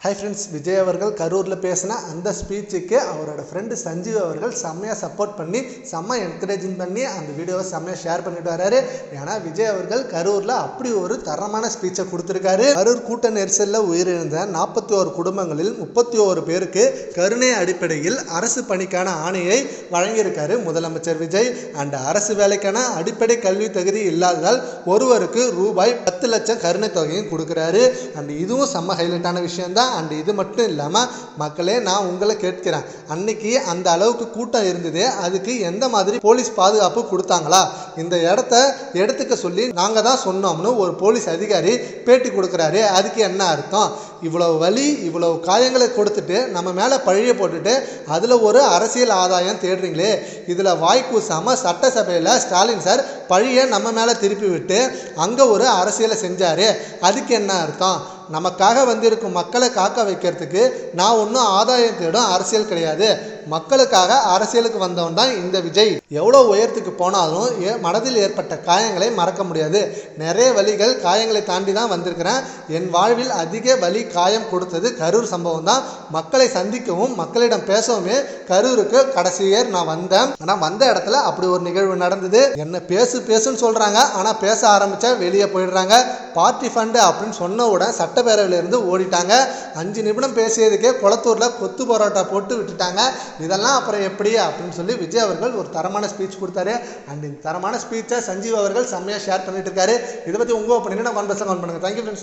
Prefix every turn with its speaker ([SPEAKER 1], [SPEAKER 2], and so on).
[SPEAKER 1] Hi friends, Vijay அவர்கள் கரூரில் பேசின அந்த ஸ்பீச்சுக்கு அவரோட ஃப்ரெண்டு சஞ்சீவ் அவர்கள் செம்மையாக சப்போர்ட் பண்ணி செம்ம என்கரேஜிங் பண்ணி அந்த வீடியோவை செம்மையாக ஷேர் பண்ணிட்டு வராரு. ஏன்னா விஜய் அவர்கள் கரூரில் அப்படி ஒரு தரமான ஸ்பீச்சை கொடுத்துருக்காரு. கரூர் கூட்ட நெரிசலில் உயிரிழந்த 41 குடும்பங்களில் 31 பேருக்கு கருணை அடிப்படையில் அரசு பணிக்கான ஆணையை வழங்கியிருக்காரு முதலமைச்சர் விஜய். அந்த அரசு வேலைக்கான அடிப்படை கல்வி தகுதி இல்லாததால் ஒருவருக்கு ரூபாய் 10 லட்சம் கருணை தொகையும் கொடுக்குறாரு. அண்ட் இதுவும் செம்ம ஹைலைட்டான விஷயம் தான். அண்ட் இது மட்டும் இல்லாமல் மக்களே, நான் உங்களை கேட்கிறேன், அன்னைக்கு அந்த அளவுக்கு கூட்டம் இருந்தது, அதுக்கு எந்த மாதிரி போலீஸ் பாதுகாப்பு கொடுத்தாங்களா? இந்த இடத்த எடுத்துக்க சொல்லி நாங்கள் தான் சொன்னோம்னு ஒரு போலீஸ் அதிகாரி பேட்டி கொடுக்குறாரு. அதுக்கு என்ன அர்த்தம்? இவ்வளவு வலி, இவ்வளவு காயங்களை கொடுத்துட்டு நம்ம மேலே பழிய போட்டுட்டு அதில் ஒரு அரசியல் ஆதாயம் தேடுறீங்களே. இதில் வாய் கூசாமல் சட்டசபையில் ஸ்டாலின் சார் பழியை நம்ம மேலே திருப்பி விட்டு அங்கே ஒரு அரசியலை செஞ்சார். அதுக்கு என்ன அர்த்தம்? நமக்காக வந்திருக்கும் மக்களை காக்க வைக்கிறதுக்கு நான் ஒன்றும் ஆதாயம் தேடும் அரசியல் கிடையாது. மக்களுக்காக அரசியலுக்கு வந்தவன் தான் இந்த விஜய். எவ்வளோ உயரத்துக்கு போனாலும் மனதில் ஏற்பட்ட காயங்களை மறக்க முடியாது. நிறைய வலிகள், காயங்களை தாண்டி தான் வந்திருக்கிறேன். என் வாழ்வில் அதிக வலி, காயம் கொடுத்தது கரூர் சம்பவம் தான். மக்களை சந்திக்கவும் மக்களிடம் பேசவுமே கரூருக்கு கடைசி இயர் நான் வந்தேன். ஆனால் வந்த இடத்துல அப்படி ஒரு நிகழ்வு நடந்தது. என்ன பேசுன்னு சொல்கிறாங்க, ஆனால் பேச ஆரம்பித்தா வெளியே போயிடுறாங்க. பார்ட்டி ஃபண்டு அப்படின்னு சொன்ன உடனே சட்டப்பேரவையிலிருந்து ஓடிட்டாங்க. 5 நிமிடம் பேசியதுக்கே குளத்தூரில் கொத்து பரோட்டா போட்டு விட்டுட்டாங்க. இதெல்லாம் அப்புறம் எப்படி அப்படின்னு சொல்லி விஜய் அவர்கள் ஒரு தரமான ஸ்பீச் கொடுத்தாரு. அண்ட் இந்த தரமான ஸ்பீச்சை சஞ்சீவ் அவர்கள் செம்மையாக ஷேர் பண்ணிட்டு இருக்காரு. இதை பற்றி உங்கள் ஒப்பீனியனை கமெண்ட் பாக்ஸில் கமெண்ட் பண்ணுங்கள். Thank you friends.